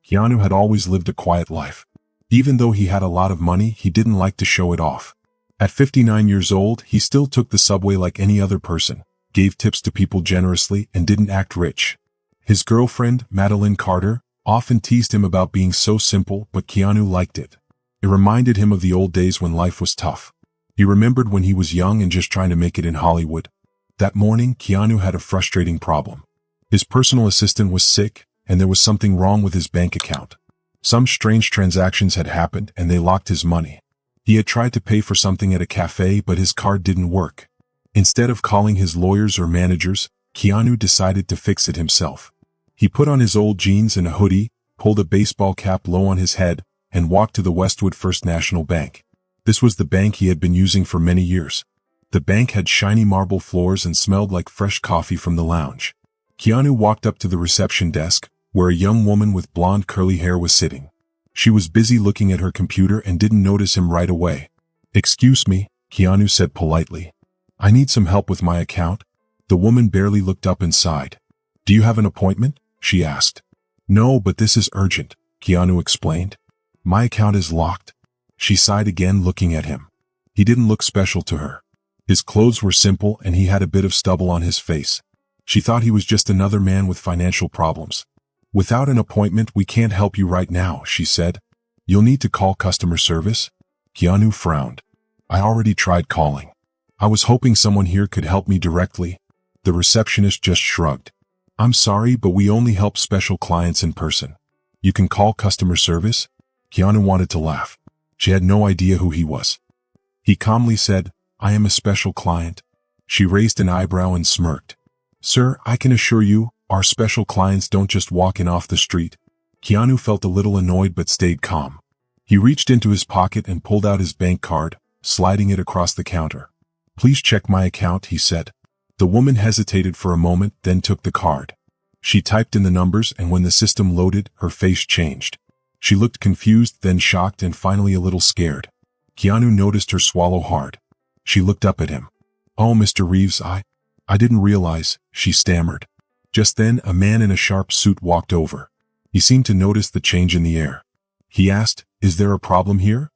Keanu had always lived a quiet life. Even though he had a lot of money, he didn't like to show it off. At 59 years old, he still took the subway like any other person, gave tips to people generously, and didn't act rich. His girlfriend, Madeline Carter, often teased him about being so simple, but Keanu liked it. It reminded him of the old days when life was tough. He remembered when he was young and just trying to make it in Hollywood. That morning, Keanu had a frustrating problem. His personal assistant was sick, and there was something wrong with his bank account. Some strange transactions had happened, and they locked his money. He had tried to pay for something at a cafe, but his card didn't work. Instead of calling his lawyers or managers, Keanu decided to fix it himself. He put on his old jeans and a hoodie, pulled a baseball cap low on his head, and walked to the Westwood First National Bank. This was the bank he had been using for many years. The bank had shiny marble floors and smelled like fresh coffee from the lounge. Keanu walked up to the reception desk, where a young woman with blonde curly hair was sitting. She was busy looking at her computer and didn't notice him right away. "Excuse me," Keanu said politely. "I need some help with my account." The woman barely looked up and sighed. "Do you have an appointment?" she asked. "No, but this is urgent," Keanu explained. "My account is locked." She sighed again, looking at him. He didn't look special to her. His clothes were simple and he had a bit of stubble on his face. She thought he was just another man with financial problems. "Without an appointment, we can't help you right now," she said. "You'll need to call customer service." Keanu frowned. "I already tried calling. I was hoping someone here could help me directly." The receptionist just shrugged. "I'm sorry, but we only help special clients in person. You can call customer service?" Keanu wanted to laugh. She had no idea who he was. He calmly said, "I am a special client." She raised an eyebrow and smirked. "Sir, I can assure you, our special clients don't just walk in off the street." Keanu felt a little annoyed but stayed calm. He reached into his pocket and pulled out his bank card, sliding it across the counter. "Please check my account," he said. The woman hesitated for a moment, then took the card. She typed in the numbers, and when the system loaded, her face changed. She looked confused, then shocked, and finally a little scared. Keanu noticed her swallow hard. She looked up at him. "Oh, Mr. Reeves, I didn't realize," she stammered. Just then, a man in a sharp suit walked over. He seemed to notice the change in the air. He asked, "Is there a problem here?"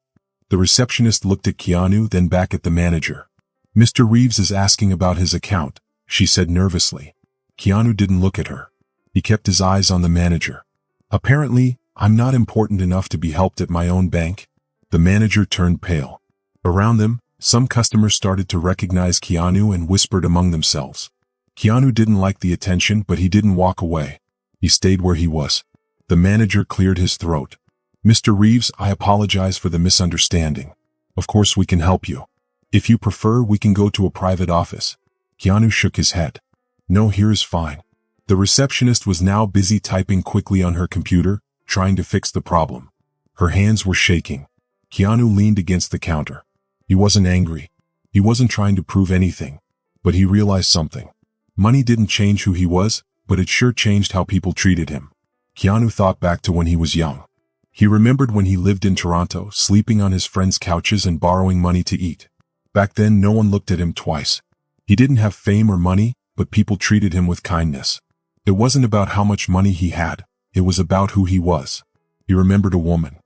The receptionist looked at Keanu, then back at the manager. "Mr. Reeves is asking about his account," she said nervously. Keanu didn't look at her. He kept his eyes on the manager. "Apparently, I'm not important enough to be helped at my own bank." The manager turned pale. Around them, some customers started to recognize Keanu and whispered among themselves. Keanu didn't like the attention, but he didn't walk away. He stayed where he was. The manager cleared his throat. "Mr. Reeves, I apologize for the misunderstanding. Of course we can help you. If you prefer, we can go to a private office." Keanu shook his head. "No, here is fine." The receptionist was now busy typing quickly on her computer, trying to fix the problem. Her hands were shaking. Keanu leaned against the counter. He wasn't angry. He wasn't trying to prove anything. But he realized something. Money didn't change who he was, but it sure changed how people treated him. Keanu thought back to when he was young. He remembered when he lived in Toronto, sleeping on his friends' couches and borrowing money to eat. Back then, no one looked at him twice. He didn't have fame or money, but people treated him with kindness. It wasn't about how much money he had. It was about who he was. He remembered a woman.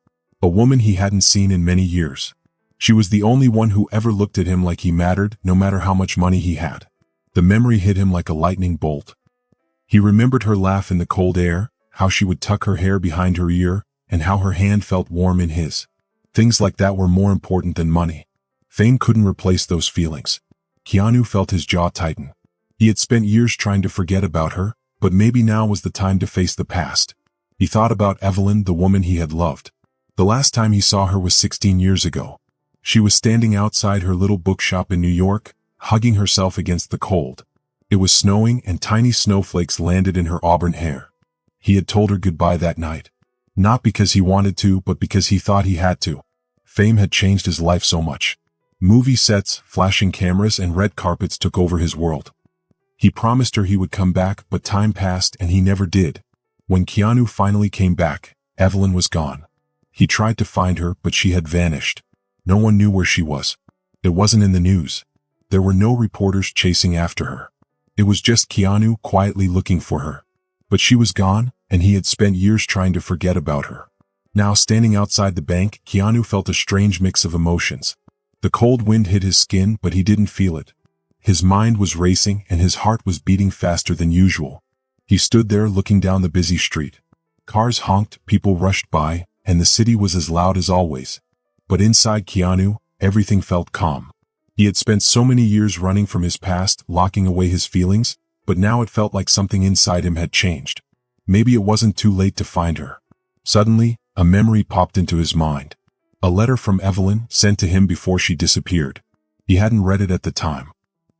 A woman he hadn't seen in many years. She was the only one who ever looked at him like he mattered, no matter how much money he had. The memory hit him like a lightning bolt. He remembered her laugh in the cold air, how she would tuck her hair behind her ear, and how her hand felt warm in his. Things like that were more important than money. Fame couldn't replace those feelings. Keanu felt his jaw tighten. He had spent years trying to forget about her, but maybe now was the time to face the past. He thought about Evelyn, the woman he had loved. The last time he saw her was 16 years ago. She was standing outside her little bookshop in New York, hugging herself against the cold. It was snowing and tiny snowflakes landed in her auburn hair. He had told her goodbye that night. Not because he wanted to, but because he thought he had to. Fame had changed his life so much. Movie sets, flashing cameras, and red carpets took over his world. He promised her he would come back, but time passed and he never did. When Keanu finally came back, Evelyn was gone. He tried to find her, but she had vanished. No one knew where she was. It wasn't in the news. There were no reporters chasing after her. It was just Keanu quietly looking for her. But she was gone, and he had spent years trying to forget about her. Now standing outside the bank, Keanu felt a strange mix of emotions. The cold wind hit his skin, but he didn't feel it. His mind was racing and his heart was beating faster than usual. He stood there looking down the busy street. Cars honked, people rushed by, and the city was as loud as always. But inside Keanu, everything felt calm. He had spent so many years running from his past, locking away his feelings, but now it felt like something inside him had changed. Maybe it wasn't too late to find her. Suddenly, a memory popped into his mind. A letter from Evelyn, sent to him before she disappeared. He hadn't read it at the time.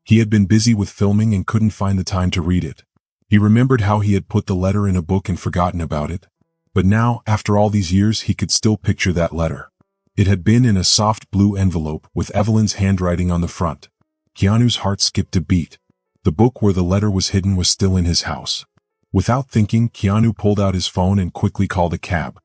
He had been busy with filming and couldn't find the time to read it. He remembered how he had put the letter in a book and forgotten about it. But now, after all these years, he could still picture that letter. It had been in a soft blue envelope with Evelyn's handwriting on the front. Keanu's heart skipped a beat. The book where the letter was hidden was still in his house. Without thinking, Keanu pulled out his phone and quickly called a cab.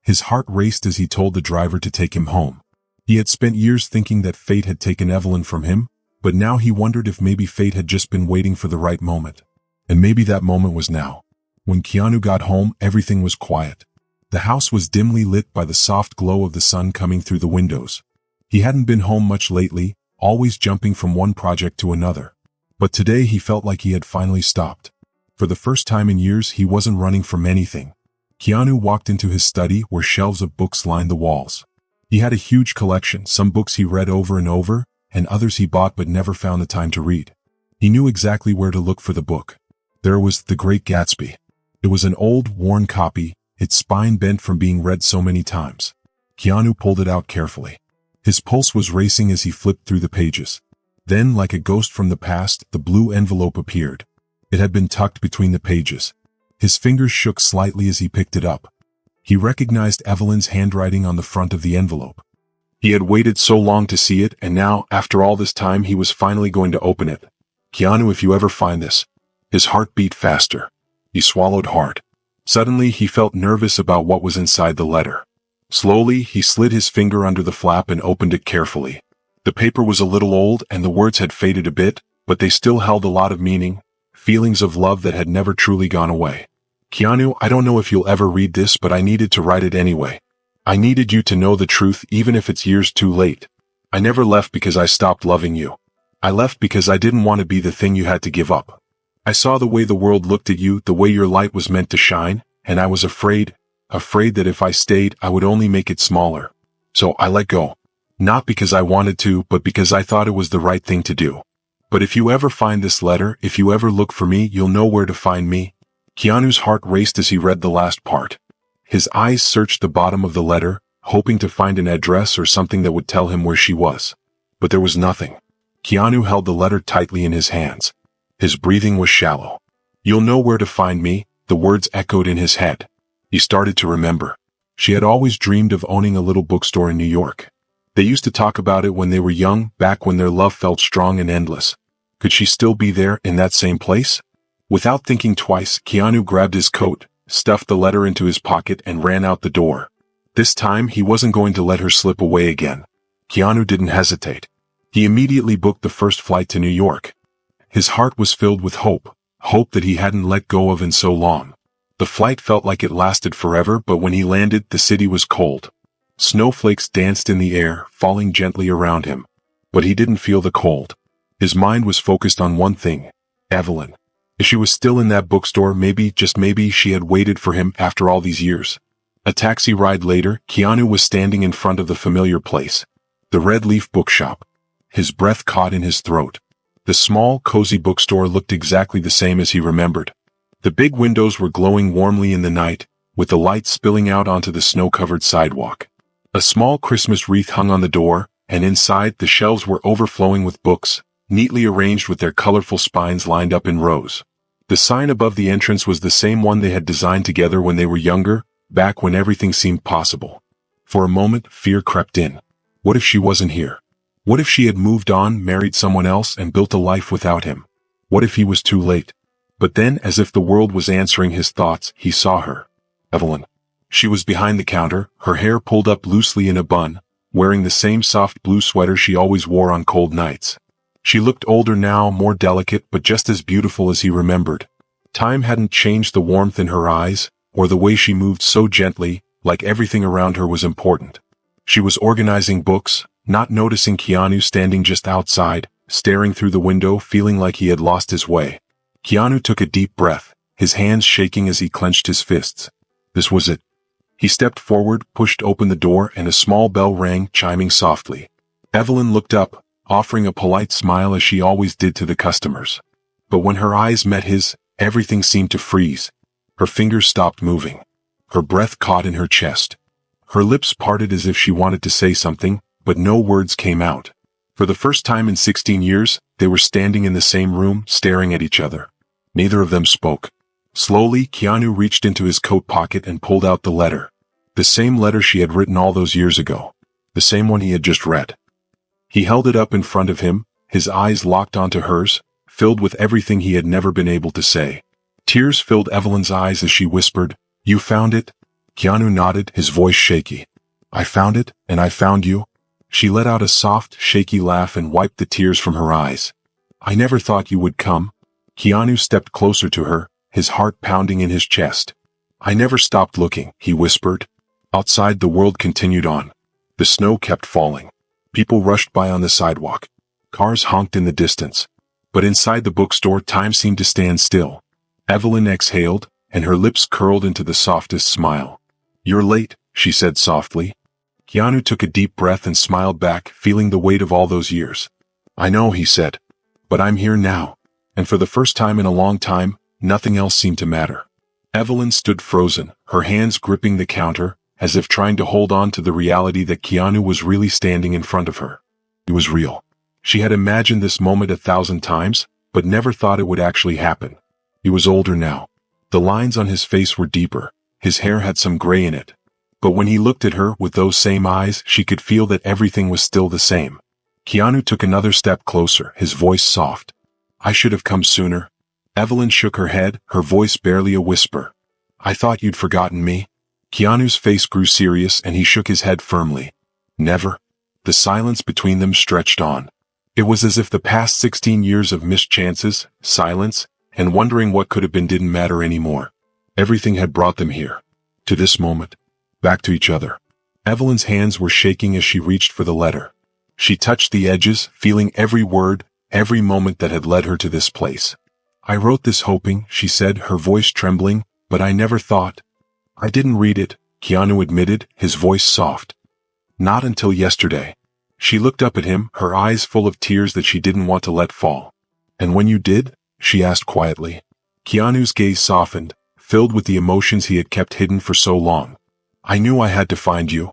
His heart raced as he told the driver to take him home. He had spent years thinking that fate had taken Evelyn from him, but now he wondered if maybe fate had just been waiting for the right moment. And maybe that moment was now. When Keanu got home, everything was quiet. The house was dimly lit by the soft glow of the sun coming through the windows. He hadn't been home much lately, always jumping from one project to another. But today he felt like he had finally stopped. For the first time in years, he wasn't running from anything. Keanu walked into his study where shelves of books lined the walls. He had a huge collection, some books he read over and over, and others he bought but never found the time to read. He knew exactly where to look for the book. There was The Great Gatsby. It was an old, worn copy, its spine bent from being read so many times. Keanu pulled it out carefully. His pulse was racing as he flipped through the pages. Then, like a ghost from the past, the blue envelope appeared. It had been tucked between the pages. His fingers shook slightly as he picked it up. He recognized Evelyn's handwriting on the front of the envelope. He had waited so long to see it, and now, after all this time, he was finally going to open it. Keanu, if you ever find this. His heart beat faster. He swallowed hard. Suddenly, he felt nervous about what was inside the letter. Slowly, he slid his finger under the flap and opened it carefully. The paper was a little old and the words had faded a bit, but they still held a lot of meaning, feelings of love that had never truly gone away. Keanu, I don't know if you'll ever read this, but I needed to write it anyway. I needed you to know the truth even if it's years too late. I never left because I stopped loving you. I left because I didn't want to be the thing you had to give up. I saw the way the world looked at you, the way your light was meant to shine, and I was afraid that if I stayed, I would only make it smaller. So I let go. Not because I wanted to, but because I thought it was the right thing to do. But if you ever find this letter, if you ever look for me, you'll know where to find me. Keanu's heart raced as he read the last part. His eyes searched the bottom of the letter, hoping to find an address or something that would tell him where she was. But there was nothing. Keanu held the letter tightly in his hands. His breathing was shallow. You'll know where to find me, the words echoed in his head. He started to remember. She had always dreamed of owning a little bookstore in New York. They used to talk about it when they were young, back when their love felt strong and endless. Could she still be there in that same place? Without thinking twice, Keanu grabbed his coat, stuffed the letter into his pocket and ran out the door. This time, he wasn't going to let her slip away again. Keanu didn't hesitate. He immediately booked the first flight to New York. His heart was filled with hope that he hadn't let go of in so long. The flight felt like it lasted forever, but when he landed, the city was cold. Snowflakes danced in the air, falling gently around him. But he didn't feel the cold. His mind was focused on one thing, Evelyn. If she was still in that bookstore, maybe, just maybe, she had waited for him after all these years. A taxi ride later, Keanu was standing in front of the familiar place. The Red Leaf Bookshop. His breath caught in his throat. The small, cozy bookstore looked exactly the same as he remembered. The big windows were glowing warmly in the night, with the light spilling out onto the snow-covered sidewalk. A small Christmas wreath hung on the door, and inside, the shelves were overflowing with books, neatly arranged with their colorful spines lined up in rows. The sign above the entrance was the same one they had designed together when they were younger, back when everything seemed possible. For a moment, fear crept in. What if she wasn't here? What if she had moved on, married someone else, and built a life without him? What if he was too late? But then, as if the world was answering his thoughts, he saw her. Evelyn. She was behind the counter, her hair pulled up loosely in a bun, wearing the same soft blue sweater she always wore on cold nights. She looked older now, more delicate, but just as beautiful as he remembered. Time hadn't changed the warmth in her eyes, or the way she moved so gently, like everything around her was important. She was organizing books, not noticing Keanu standing just outside, staring through the window, feeling like he had lost his way. Keanu took a deep breath, his hands shaking as he clenched his fists. This was it. He stepped forward, pushed open the door, and a small bell rang, chiming softly. Evelyn looked up, offering a polite smile as she always did to the customers. But when her eyes met his, everything seemed to freeze. Her fingers stopped moving. Her breath caught in her chest. Her lips parted as if she wanted to say something, but no words came out. For the first time in 16 years, they were standing in the same room, staring at each other. Neither of them spoke. Slowly, Keanu reached into his coat pocket and pulled out the letter. The same letter she had written all those years ago. The same one he had just read. He held it up in front of him, his eyes locked onto hers, filled with everything he had never been able to say. Tears filled Evelyn's eyes as she whispered, "You found it?" Keanu nodded, his voice shaky. "I found it, and I found you." She let out a soft, shaky laugh and wiped the tears from her eyes. "I never thought you would come." Keanu stepped closer to her, his heart pounding in his chest. "I never stopped looking," he whispered. Outside, the world continued on. The snow kept falling. People rushed by on the sidewalk. Cars honked in the distance. But inside the bookstore, time seemed to stand still. Evelyn exhaled, and her lips curled into the softest smile. "You're late," she said softly. Keanu took a deep breath and smiled back, feeling the weight of all those years. "I know," he said. "But I'm here now." And for the first time in a long time, nothing else seemed to matter. Evelyn stood frozen, her hands gripping the counter, as if trying to hold on to the reality that Keanu was really standing in front of her. It was real. She had imagined this moment 1,000 times, but never thought it would actually happen. He was older now. The lines on his face were deeper, his hair had some gray in it. But when he looked at her with those same eyes, she could feel that everything was still the same. Keanu took another step closer, his voice soft. "I should have come sooner." Evelyn shook her head, her voice barely a whisper. "I thought you'd forgotten me." Keanu's face grew serious and he shook his head firmly. "Never." The silence between them stretched on. It was as if the past 16 years of missed chances, silence, and wondering what could have been didn't matter anymore. Everything had brought them here. To this moment. Back to each other. Evelyn's hands were shaking as she reached for the letter. She touched the edges, feeling every word, every moment that had led her to this place. "I wrote this hoping," she said, her voice trembling, "but I never thought." "I didn't read it," Keanu admitted, his voice soft. "Not until yesterday." She looked up at him, her eyes full of tears that she didn't want to let fall. "And when you did?" she asked quietly. Keanu's gaze softened, filled with the emotions he had kept hidden for so long. "I knew I had to find you."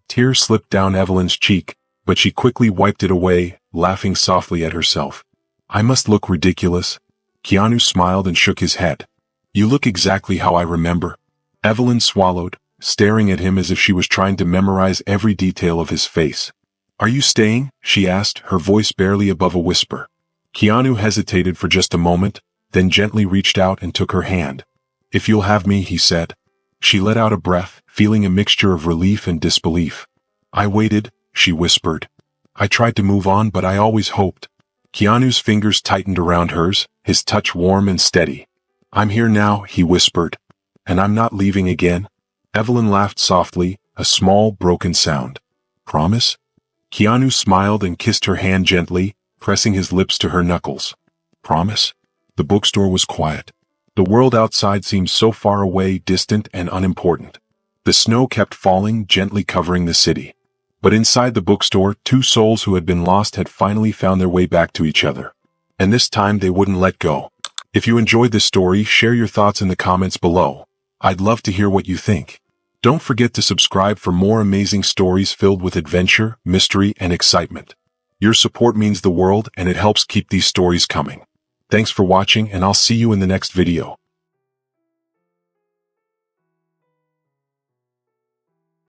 Tears slipped down Evelyn's cheek, but she quickly wiped it away, laughing softly at herself. "I must look ridiculous." Keanu smiled and shook his head. "You look exactly how I remember." Evelyn swallowed, staring at him as if she was trying to memorize every detail of his face. "Are you staying?" she asked, her voice barely above a whisper. Keanu hesitated for just a moment, then gently reached out and took her hand. "If you'll have me," he said. She let out a breath, feeling a mixture of relief and disbelief. "I waited," she whispered. "I tried to move on, but I always hoped." Keanu's fingers tightened around hers, his touch warm and steady. "I'm here now," he whispered. "And I'm not leaving again." Evelyn laughed softly, a small, broken sound. "Promise?" Keanu smiled and kissed her hand gently, pressing his lips to her knuckles. "Promise?" The bookstore was quiet. The world outside seemed so far away, distant, and unimportant. The snow kept falling, gently covering the city. But inside the bookstore, two souls who had been lost had finally found their way back to each other. And this time they wouldn't let go. If you enjoyed this story, share your thoughts in the comments below. I'd love to hear what you think. Don't forget to subscribe for more amazing stories filled with adventure, mystery, and excitement. Your support means the world and it helps keep these stories coming. Thanks for watching, and I'll see you in the next video.